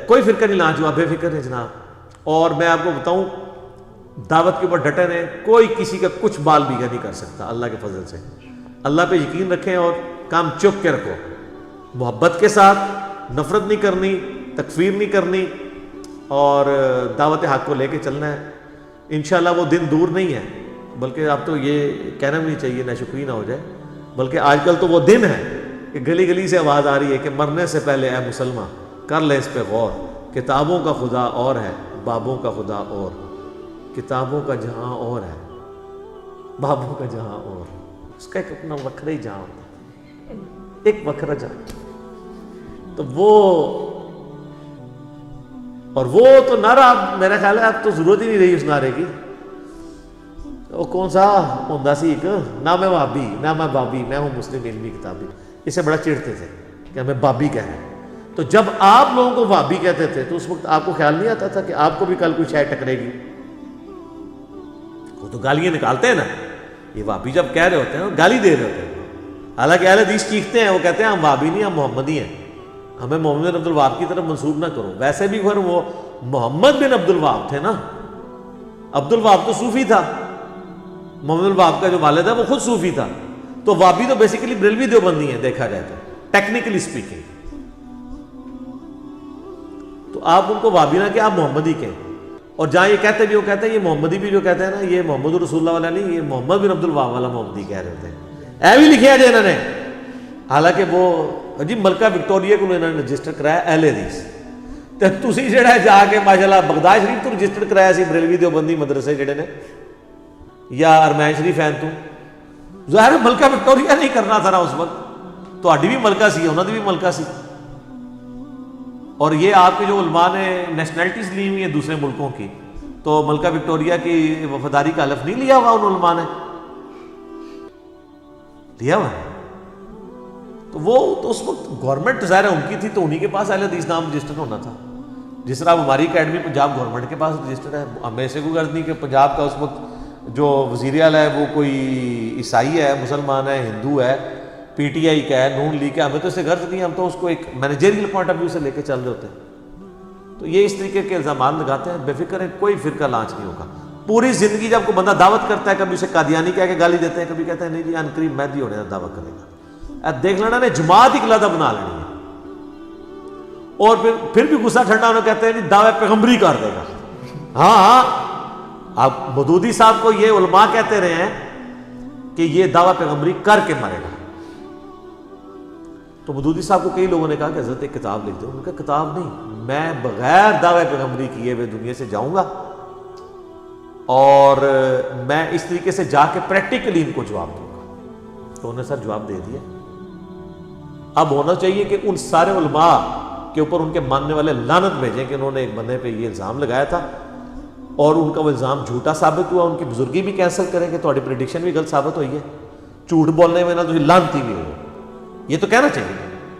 کوئی فرقہ نہیں لانچ ہوا، بے فکر ہے جناب. اور میں آپ کو بتاؤں دعوت کے اوپر ڈٹے رہیں، کوئی کسی کا کچھ بال بیگا نہیں کر سکتا اللہ کے فضل سے. اللہ پہ یقین رکھیں اور کام چک کے رکھو، محبت کے ساتھ، نفرت نہیں کرنی، تکفیر نہیں کرنی، اور دعوت حق کو لے کے چلنا ہے. انشاءاللہ وہ دن دور نہیں ہے، بلکہ اب تو یہ کہنا بھی نہیں چاہیے ناشکری نہ ہو جائے، بلکہ آج کل تو وہ دن ہے کہ گلی گلی سے آواز آ رہی ہے کہ مرنے سے پہلے اے مسلمان کر لے اس پہ غور، کتابوں کا خدا اور ہے، بابوں کا خدا اور. کتابوں کا جہاں اور ہے، بابوں کا جہاں اور. اس کا ایک اپنا وکھرا ہی جہاں ہوتا ہے، ایک وکھرا جہاں. تو وہ اور وہ تو نعرہ میرا خیال ہے اب تو ضرورت ہی نہیں رہی اس نعرے کی. وہ کون سا ہوندا سی ایک، نہ میں وہابی نہ میں بابی، میں ہوں مسلم علمی کتابی. اس سے بڑا چڑھتے تھے کہ ہمیں بابی کہیں. تو جب آپ لوگوں کو وہابی کہتے تھے تو اس وقت آپ کو خیال نہیں آتا تھا کہ آپ کو بھی کل کوئی شے ٹکرے گی؟ وہ تو گالیاں نکالتے ہیں نا، یہ وہابی جب کہہ رہے ہوتے ہیں گالی دے رہے ہوتے ہیں. حالانکہ اہل حدیث چیختے ہیں، وہ کہتے ہیں ہم وہابی نہیں، ہم محمدی ہیں، ہمیں محمد بن عبد الوہاب کی طرف منسوب نہ کرو. ویسے بھی پھر وہ محمد بن عبد الوہاب تھے نا، عبد الوہاب تو صوفی تھا، محمد الوہاب کا جو والد ہے وہ خود صوفی تھا. تو وہابی تو بیسیکلی بریلوی دیوبندی ہیں دیکھا جائے تو ٹیکنیکلی اسپیکنگ. تو آپ ان کو وہابی نہ کہ آپ محمدی کہیں. اور جہاں یہ کہتے بھی وہ کہتے ہیں یہ محمدی بھی جو کہتے ہیں نا یہ محمد رسول اللہ والا نہیں، یہ محمد بن عبد الوہاب والا محمدی کہہ رہے ہوتے ہیں. اے بھی لکھا جائے انہوں نے، حالانکہ وہ جی ملکہ وکٹوریہ کو انہوں نے رجسٹر کرایا اہل حدیث. تو تسی جڑا ہے جا کے ماشاءاللہ بغداد شریف تو رجسٹر کرایا سی بریلوی دیوبندی مدرسے جڑے نے، یا ارمین شریف ہیں تو ظاہر ہے ملکہ وکٹوریہ نہیں کرنا تھا نا اس وقت. تو ہڈی بھی ملکہ سی، انہوں نے بھی ملکہ سی. اور یہ آپ کے جو علماء نے نیشنلٹیز لی ہوئی ہیں دوسرے ملکوں کی، تو ملکہ وکٹوریہ کی وفاداری کا حلف نہیں لیا ہوا ان علماء نے؟ لیا ہوا. تو وہ تو اس وقت گورنمنٹ ظاہر ہے ان کی تھی، تو انہی کے پاس اہل حدیث نام رجسٹر ہونا تھا. جس طرح ہماری اکیڈمی پنجاب گورنمنٹ کے پاس رجسٹر ہے. ہمیں سے کوئی غرض نہیں کہ پنجاب کا اس وقت جو وزیر اعلیٰ ہے وہ کوئی عیسائی ہے، مسلمان ہے، ہندو ہے، پی ٹی آئی کا ہے، نون لیگ کا. ہمیں تو اس سے غرض نہیں، ہم تو اس کو ایک مینیجریل پوائنٹ آف ویو سے لے کے چل رہے ہوتے ہیں. تو یہ اس طریقے کے الزامات لگاتے ہیں. بے فکر ہے، کوئی فرقہ لانچ نہیں ہوگا. پوری زندگی جب کوئی بندہ دعوت کرتا ہے، کبھی اسے قادیانی کہہ کے گالی دیتے ہیں، کبھی کہتے ہیں نہیں جی ان قریب مہدی ہونے کا دعویٰ کرے گا. دیکھ لینا نے جماعت ہی علیحدہ بنا لینی ہے. اور پھر بھی غصہ ٹھنڈا انہوں کہتے ہیں جی دعوے پیغمبری کر دے گا. ہاں اب مودودی صاحب کو یہ علماء کہتے رہے ہیں کہ یہ دعویٰ پیغمبری کر کے مرے گا. تو مودودی صاحب کو کئی لوگوں نے کہا کہ حضرت ایک کتاب لکھ دو. انہوں نے کہا کتاب نہیں، میں بغیر دعوے پیغمبری کیے ہوئے دنیا سے جاؤں گا اور میں اس طریقے سے جا کے پریکٹیکلی ان کو جواب دوں گا. تو انہوں نے سر جواب دے دیا. اب ہونا چاہیے کہ ان سارے علماء کے اوپر ان کے ماننے والے لعنت بھیجیں کہ انہوں نے ایک بندے پہ یہ الزام لگایا تھا اور ان کا وہ الزام جھوٹا ثابت ہوا. ان کی بزرگی بھی کینسل کریں کہ تھوڑی پریڈکشن بھی غلط ثابت ہوئی ہے، جھوٹ بولنے میں نہ تو لعنتی بھی ہو. یہ تو کہنا چاہیے.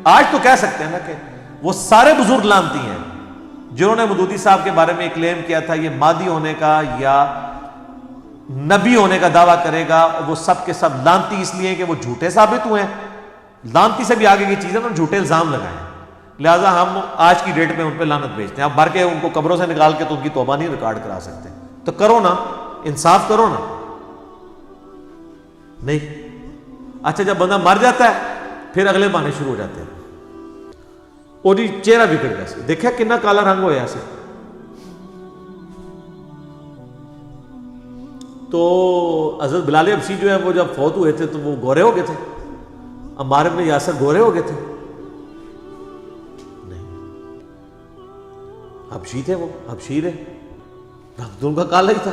آج تو کہہ سکتے ہیں نا کہ وہ سارے بزرگ لعنتی ہیں جنہوں نے مودودی صاحب کے بارے میں کلیم کیا تھا یہ مادی ہونے کا یا نبی ہونے کا دعویٰ کرے گا. وہ سب کے سب لعنتی اس لیے کہ وہ جھوٹے ثابت ہوئے ہیں. لعنتی سے بھی آگے کی چیزیں انہوں نے جھوٹے الزام لگائے، لہٰذا ہم آج کی ڈیٹ میں ان پہ لعنت بھیجتے ہیں. اب مر کے ان کو قبروں سے نکال کے تو ان کی توبہ نہیں ریکارڈ کرا سکتے. تو کرو نا، انصاف کرو نا. نہیں. اچھا جب بندہ مر جاتا ہے پھر اگلے بہانے شروع ہو جاتے ہیں. وہ جی چہرہ بگڑ گیا سی، دیکھا کتنا کالا رنگ ہویا سی. تو حضرت بلال حبشی جو ہے وہ جب فوت ہوئے تھے تو وہ گورے ہو گئے تھے. عمار بن یاسر گورے ہو گئے تھے؟ نہیں، حبشی تھے، وہ حبشی رہے، رنگ تو ان کا کالا ہی تھا.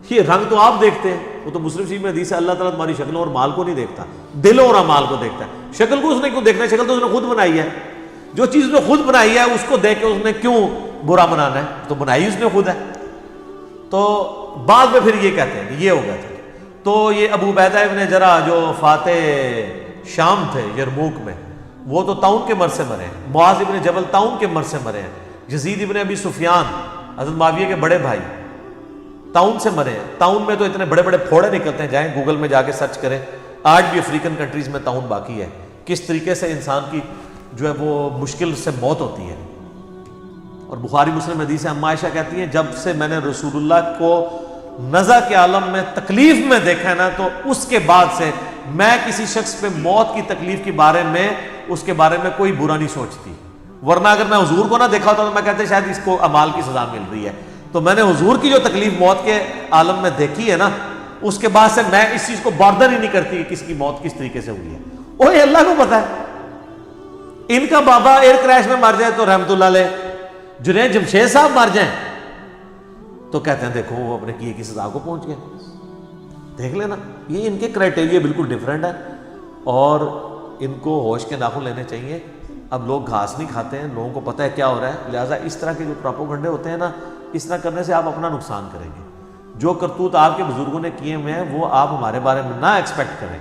یہ رنگ تو آپ دیکھتے ہیں، وہ تو مسلم شریف میں حدیث ہے اللہ تعالیٰ تمہاری شکلوں اور مال کو نہیں دیکھتا، دلوں اور اعمال کو دیکھتا ہے. شکل کو اس نے کیوں دیکھنا ہے؟ شکل تو اس نے خود بنائی ہے. جو چیز اس نے خود بنائی ہے اس کو دیکھ کے اس نے کیوں برا بنانا ہے؟ تو بنائی اس نے خود ہے. تو بعد میں پھر یہ کہتے ہیں کہ یہ ہو گیا تھا. تو یہ ابو عبیدہ ابن جرح جو فاتح شام تھے یرموک میں، وہ تو طاعون کے مرض سے مرے ہیں. معاذ ابن جبل طاعون کے مرض سے مرے ہیں. یزید ابن ابی سفیان حضرت معاویہ کے بڑے بھائی طاعون سے مرے ہیں. طاعون میں تو اتنے بڑے بڑے پھوڑے نکلتے ہیں، جائیں گوگل میں جا کے سرچ کریں. آج بھی افریقن کنٹریز میں طاعون باقی ہے. کس طریقے سے انسان کی جو ہے وہ مشکل سے موت ہوتی ہے. اور بخاری مسلم حدیث ہے، اما عائشہ کہتی ہیں جب سے میں نے رسول اللہ کو نزع کے عالم میں تکلیف میں دیکھا ہے نا، تو اس کے بعد سے میں کسی شخص پہ موت کی تکلیف کے بارے میں اس کے بارے میں کوئی برا نہیں سوچتی. ورنہ اگر میں حضور کو نہ دیکھا ہوتا تو میں کہتے شاید اس کو اعمال کی سزا مل رہی ہے. تو میں نے حضور کی جو تکلیف موت کے عالم میں دیکھی ہے نا، اس کے بعد سے میں اس چیز کو باردر ہی نہیں کرتی کہ کس کی موت کس طریقے سے ہوئی ہے. اوہ اللہ کو پتا ہے. ان کا بابا ایئر کریش میں مر جائے تو رحمت اللہ علیہ، جنید جمشید صاحب مر جائیں تو کہتے ہیں دیکھو وہ اپنے کیے کی سزا کو پہنچ گئے. دیکھ لینا، یہ ان کے کرائٹیریا بالکل ڈیفرنٹ ہے اور ان کو ہوش کے ناخن لینے چاہیے. اب لوگ گھاس نہیں کھاتے ہیں، لوگوں کو پتہ ہے کیا ہو رہا ہے، لہٰذا اس طرح کے جو پروپیگنڈے ہوتے ہیں نا، اس طرح کرنے سے آپ اپنا نقصان کریں گے. جو کرتوت آپ کے بزرگوں نے کیے ہوئے ہیں وہ آپ ہمارے بارے میں نہ ایکسپیکٹ کریں.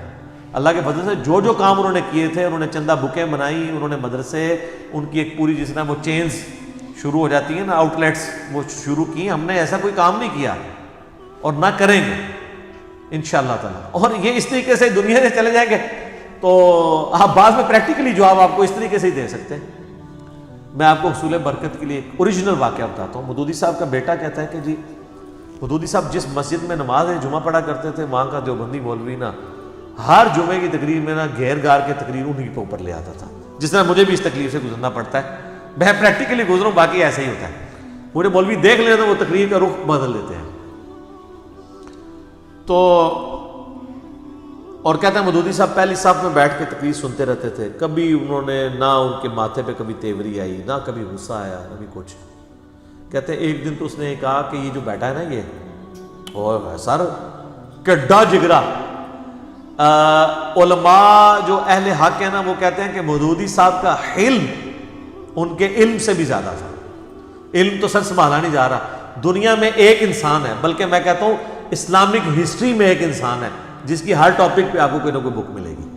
اللہ کے فضل سے جو کام انہوں نے کیے تھے، انہوں نے چندہ بکیں بنائی، انہوں نے مدرسے، ان کی ایک پوری جس طرح وہ چینز شروع ہو جاتی ہیں نا، آؤٹ لیٹس وہ شروع کی. ہم نے ایسا کوئی کام نہیں کیا اور نہ کریں گے انشاءاللہ تعالیٰ. اور یہ اس طریقے سے دنیا سے چلے جائیں گے تو آپ بعض میں پریکٹیکلی جواب آپ کو اس طریقے سے ہی دے سکتے ہیں. میں آپ کو حصول برکت کے لیے ایک اوریجنل واقعہ بتاتا ہوں. مودودی صاحب کا بیٹا کہتا ہے کہ جی مودودی صاحب جس مسجد میں نماز جمعہ پڑھا کرتے تھے، وہاں کا دیوبندی مولوی نا ہر جمعے کی تقریر میں نا گھیر گار کے تقریر انہیں کے اوپر لے آتا تھا. جس طرح مجھے بھی اس تکلیف سے گزرنا پڑتا ہے، میں پریکٹیکلی گزروں، باقی ایسا ہی ہوتا ہے. مجھے مولوی دیکھ لیتے تو وہ تقریر کا رخ بدل دیتے ہیں. تو اور کہتے ہیں مودودی صاحب پہلی صف میں بیٹھ کے تقریر سنتے رہتے تھے. کبھی انہوں نے نہ ان کے ماتھے پہ کبھی تیوری آئی، نہ کبھی غصہ آیا، نہ بھی کچھ. کہتے ہیں ایک دن تو اس نے کہا کہ یہ جو بیٹھا ہے نا، یہ اور سر کڈا جگرا. علماء جو اہل حق ہے نا، وہ کہتے ہیں کہ مودودی صاحب کا علم ان کے علم سے بھی زیادہ تھا. علم تو سر سنبھالا نہیں جا رہا. دنیا میں ایک انسان ہے، بلکہ میں کہتا ہوں اسلامک ہسٹری میں ایک انسان ہے جس کی ہر ٹاپک پہ آپ کو کوئی نہ کوئی بک ملے گی،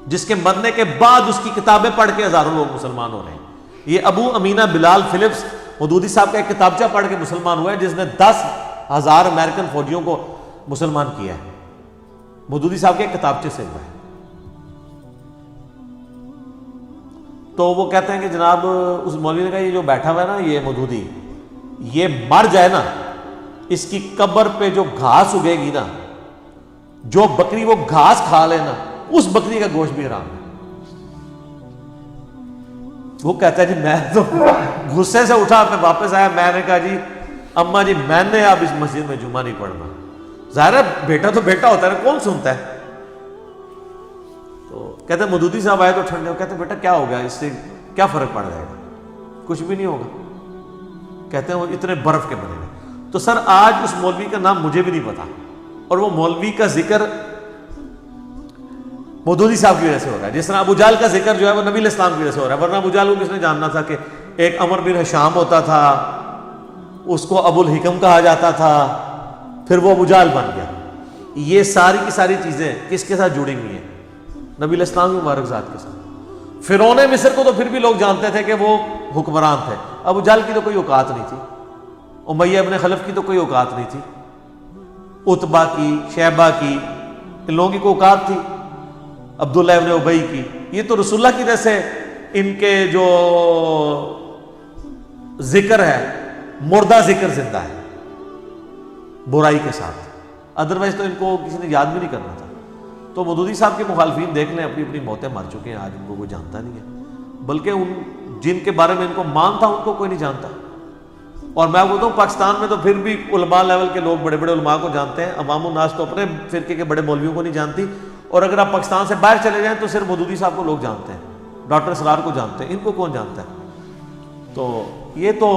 جس کے مرنے کے بعد اس کی کتابیں پڑھ کے ہزاروں لوگ مسلمان ہو رہے ہیں. یہ ابو امینہ بلال فلپس مودودی صاحب کا ایک کتابچہ پڑھ کے مسلمان ہوا ہے، جس نے 10,000 امریکن فوجیوں کو مسلمان کیا ہے. مودودی صاحب کے ایک کتابچے سے ہوا ہے. تو وہ کہتے ہیں کہ جناب اس مولوی نے کہا یہ جو بیٹھا ہوا ہے نا، یہ مودودی، یہ مر جائے نا، اس کی قبر پہ جو گھاس اگے گی نا، جو بکری وہ گھاس کھا لے نا، اس بکری کا گوشت بھی حرام ہے. وہ کہتا ہے جی میں تو غصے سے اٹھا، میں واپس آیا، میں نے کہا جی اماں جی میں نے اب اس مسجد میں جمعہ نہیں پڑھنا. ظاہر ہے بیٹا تو بیٹا ہوتا ہے، کون سنتا ہے. تو کہتے ہیں مودودی صاحب آئے تو ٹھنڈے ہو. کہتے ہیں بیٹا کیا ہو گیا، اس سے کیا فرق پڑ جائے گا؟ کچھ بھی نہیں ہوگا. کہتے ہیں وہ اتنے برف کے بنے گا. تو سر آج اس مولوی کا نام مجھے بھی نہیں پتا، اور وہ مولوی کا ذکر مودودی صاحب کی وجہ سے ہو رہا ہے. جس طرح ابو جہل کا ذکر جو ہے وہ نبی علیہ السلام کی وجہ سے ہو رہا ہے. ورنہ ابو جہل کو کس نے جاننا تھا کہ ایک عمر بن ہشام ہوتا تھا، اس کو ابو الحکم کہا جاتا تھا، پھر وہ ابو جہل بن گیا. یہ ساری کی ساری چیزیں کس کے ساتھ جڑی ہوئی ہیں؟ نبی علیہ السلام کی مبارک ذات کے ساتھ. فرعون مصر کو تو پھر بھی لوگ جانتے تھے کہ وہ حکمران تھے. ابو جہل کی تو کوئی اوقات نہیں تھی. امیہ ابن خلف کی تو کوئی اوقات نہیں تھی. عتبہ کی، شیبہ کی، ان لوگوں کی کوئی اوقات تھی. عبداللہ ابن ابی کی. یہ تو رسول اللہ کی وجہ سے ان کے جو ذکر ہے، مردہ ذکر زندہ ہے برائی کے ساتھ. ادروائز تو ان کو کسی نے یاد بھی نہیں کرنا تھا. تو مودودی صاحب کے مخالفین دیکھ لیں، اپنی اپنی موتیں مر چکے ہیں. آج ان کو کوئی جانتا نہیں ہے، بلکہ ان جن کے بارے میں ان کو مان تھا ان کو کوئی نہیں جانتا. اور میں بولتا ہوں پاکستان میں تو پھر بھی علماء لیول کے لوگ بڑے بڑے علماء کو جانتے ہیں. عوام الناس تو اپنے فرقے کے بڑے مولویوں کو نہیں جانتی. اور اگر آپ پاکستان سے باہر چلے جائیں تو صرف مودودی صاحب کو لوگ جانتے ہیں، ڈاکٹر سرار کو جانتے ہیں. ان کو کون جانتا ہے؟ تو یہ تو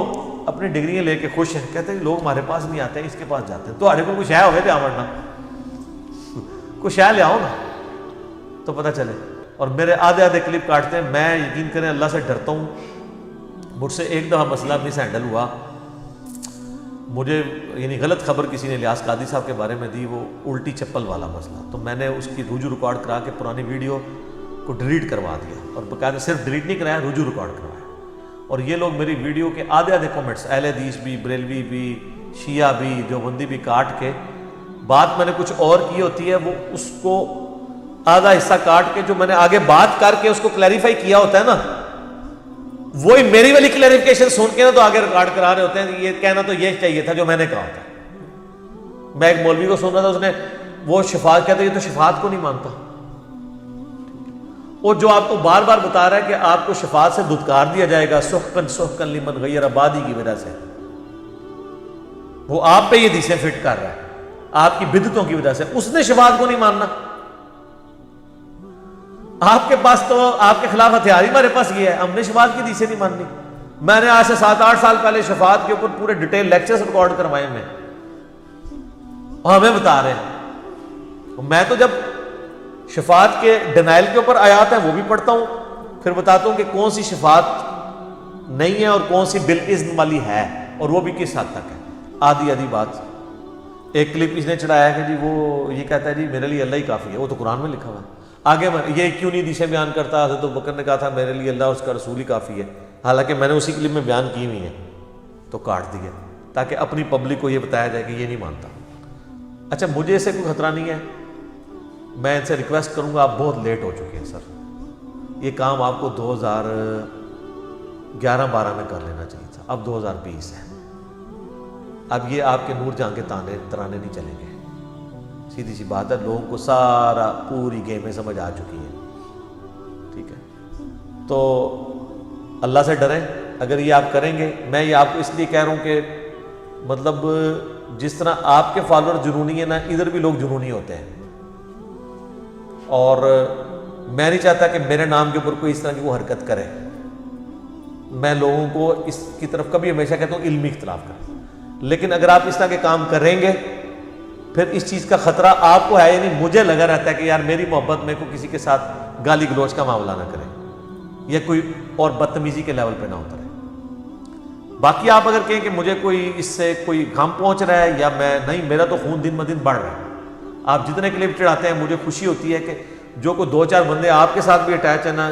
اپنی ڈگریاں لے کے خوش ہیں. کہتے ہیں لوگ ہمارے پاس نہیں آتے ہیں، اس کے پاس جاتے ہیں. تو ہمارے کو کچھ ہے ہوئے تھے آورنا، کچھ ہے لے آؤ نا تو پتہ چلے. اور میرے آدھے کلپ کاٹتے ہیں. میں یقین کریں اللہ سے ڈرتا ہوں. مجھ سے ایک دفعہ مسئلہ اپنی سے ہینڈل ہوا. مجھے یعنی غلط خبر کسی نے الیاس قادری صاحب کے بارے میں دی، وہ الٹی چپل والا مسئلہ. تو میں نے اس کی رجوع ریکارڈ کرا کے پرانی ویڈیو کو ڈیلیٹ کروا دیا، اور باقاعدہ صرف ڈیلیٹ نہیں کرایا، رجوع ریکارڈ کروایا. اور یہ لوگ میری ویڈیو کے آدھے کمنٹس، اہل حدیث بھی، بریلوی بھی، شیعہ بھی، دیوبندی بھی کاٹ کے، بات میں نے کچھ اور کی ہوتی ہے، وہ اس کو آدھا حصہ کاٹ کے جو میں نے آگے بات کر کے اس کو کلیریفائی کیا ہوتا ہے نا، وہی میری والی کلیریفیکیشن سن کے نا تو آگے ریکارڈ کرا رہے ہوتے ہیں، یہ کہنا تو یہ چاہیے تھا جو میں نے کہا تھا. میں ایک مولوی کو سن رہا تھا، اس نے وہ شفاعت کہتا ہے، یہ تو شفاعت کو نہیں مانتا. اور جو آپ کو بار بار بتا رہا ہے کہ آپ کو شفاعت سے دھتکار دیا جائے گا، سحقن سحقن لمن غیر آبادی کی وجہ سے، وہ آپ پہ یہ حدیثیں فٹ کر رہا ہے آپ کی بدعتوں کی وجہ سے. اس نے شفاعت کو نہیں ماننا. آپ کے پاس تو آپ کے خلاف ہتھیار ہی ہمارے پاس یہ ہے، ہم نے شفاعت کی حدیثیں نہیں ماننی. میں نے آج سے 7-8 سال پہلے شفاعت کے اوپر پورے ڈیٹیل لیکچرز ریکارڈ کروائے میں، اور ہمیں بتا رہے ہیں. میں تو جب شفاعت کے ڈینائل کے اوپر آیات ہیں وہ بھی پڑھتا ہوں، پھر بتاتا ہوں کہ کون سی شفاعت نہیں ہے اور کون سی بالاذن والی ہے، اور وہ بھی کس حد تک ہے. آدھی آدھی بات. ایک کلپ اس نے چڑھایا کہ جی وہ یہ کہتا ہے جی میرے لیے اللہ ہی کافی ہے، وہ تو قرآن میں لکھا ہوا ہے. آگے یہ کیوں نہیں حدیثیں بیان کرتا؟ حضرت ابوبکر نے کہا تھا میرے لیے اللہ اور اس کا رسول ہی کافی ہے، حالانکہ میں نے اسی کلپ میں بیان کی ہوئی ہے، تو کاٹ دیا تاکہ اپنی پبلک کو یہ بتایا جائے کہ یہ نہیں مانتا. اچھا مجھے اسے کوئی خطرہ نہیں ہے، میں ان سے ریکویسٹ کروں گا، آپ بہت لیٹ ہو چکے ہیں سر، یہ کام آپ کو 2011-12 میں کر لینا چاہیے تھا. اب 2020 ہے، اب یہ آپ کے نور جہاں کے ترانے نہیں چلیں گے. سیدھی سی بات ہے، لوگوں کو سارا پوری گیمیں سمجھ آ چکی ہیں. ٹھیک ہے، تو اللہ سے ڈریں. اگر یہ آپ کریں گے، میں یہ آپ کو اس لیے کہہ رہا ہوں کہ مطلب جس طرح آپ کے فالوور جنونی ہیں نا، ادھر بھی لوگ جنونی ہوتے ہیں. اور میں نہیں چاہتا کہ میرے نام کے اوپر کوئی اس طرح کی وہ حرکت کرے. میں لوگوں کو اس کی طرف کبھی ہمیشہ کہتا ہوں علمی اختلاف کریں، لیکن اگر آپ اس طرح کے کام کریں گے پھر اس چیز کا خطرہ آپ کو ہے. یعنی مجھے لگا رہتا ہے کہ یار میری محبت میں کو کسی کے ساتھ گالی گلوچ کا معاملہ نہ کرے یا کوئی اور بدتمیزی کے لیول پہ نہ اترے. باقی آپ اگر کہیں کہ مجھے کوئی اس سے کوئی غم پہنچ رہا ہے یا میں نہیں، میرا تو خون دن بدن بڑھ رہا ہے. آپ جتنے کلپ چڑھاتے ہیں مجھے خوشی ہوتی ہے کہ جو کوئی 2-4 بندے آپ کے ساتھ بھی اٹیچ ہیں نا،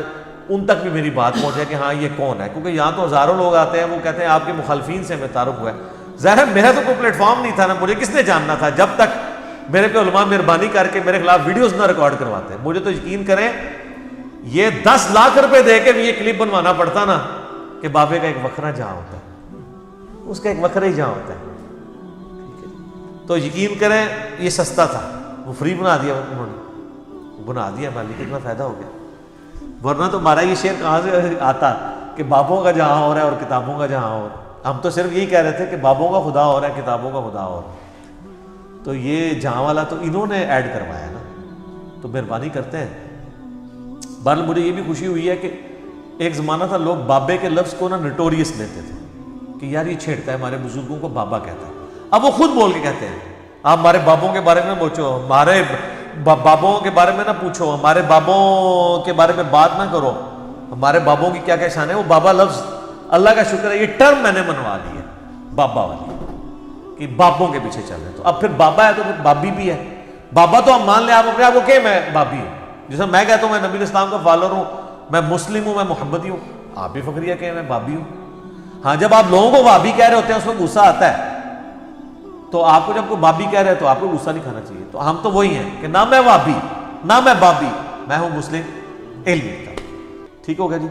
ان تک بھی میری بات پہنچے کہ ہاں یہ کون ہے. کیونکہ یہاں تو ہزاروں لوگ آتے ہیں، وہ کہتے ہیں آپ کے مخالفین سے ہمیں تعارف ہوا ہے. ظاہر ہے میرا تو کوئی پلیٹ فارم نہیں تھا نا، مجھے کس نے جاننا تھا جب تک میرے پہ علماء مہربانی کر کے میرے خلاف ویڈیوز نہ ریکارڈ کرواتے. مجھے تو یقین کریں یہ 10 لاکھ روپے دے کے بھی یہ کلپ بنوانا پڑتا نا کہ بابے کا ایک وکھرا جہاں ہوتا ہے، اس کا ایک وکھرا ہی جہاں ہوتا ہے. تو یقین کریں یہ سستا تھا، وہ فری بنا دیا انہوں نے، بنا دیا مالی، کتنا فائدہ ہو گیا. ورنہ تو ہمارا یہ شعر کہاں سے آتا کہ بابوں کا جہاں ہو رہا ہے اور کتابوں کا جہاں ہو رہا ہے. ہم تو صرف یہی کہہ رہے تھے کہ بابوں کا خدا ہو رہا ہے، کتابوں کا خدا ہو رہا ہے. تو یہ جہاں والا تو انہوں نے ایڈ کروایا نا، تو مہربانی کرتے ہیں. بہرحال مجھے یہ بھی خوشی ہوئی ہے کہ ایک زمانہ تھا لوگ بابے کے لفظ کو نا نٹوریس لیتے تھے کہ یار یہ چھیڑتا ہے، ہمارے بزرگوں کو بابا کہتا ہے. اب وہ خود بول کے کہتے ہیں آپ ہمارے بابوں کے بارے میں پوچھو، ہمارے بابوں کے بارے میں نہ پوچھو، ہمارے بابوں کے بارے میں بات نہ کرو، ہمارے بابوں کی کیا کیا شان ہے. وہ بابا لفظ اللہ کا شکر ہے یہ ٹرم میں نے منوا لی ہے بابا والی، کہ بابوں کے پیچھے چل رہے ہیں. تو اب پھر بابا ہے تو پھر بابی بھی ہے. بابا تو ہم مان لیں، آپ اپنے آپ کو کہ میں بابی ہوں. جیسے میں کہتا ہوں میں نبی اسلام کا فالوور ہوں، میں مسلم ہوں، میں محمدی ہوں، آپ بھی فخریہ کہیں میں بابی ہوں. ہاں جب آپ لوگوں کو بابی کہہ رہے ہوتے ہیں اس میں غصہ آتا ہے، تو آپ کو جب کوئی بابی کہہ رہے ہیں تو آپ کو غصہ نہیں کھانا چاہیے. تو ہم تو وہی ہیں کہ نہ میں بابی نہ میں بابی، میں ہوں مسلم علم کا. ٹھیک ہوگا جی.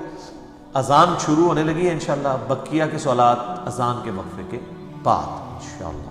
اذان شروع ہونے لگی ہے انشاءاللہ. بقیہ کے سوالات اذان کے وقفے کے بعد انشاءاللہ.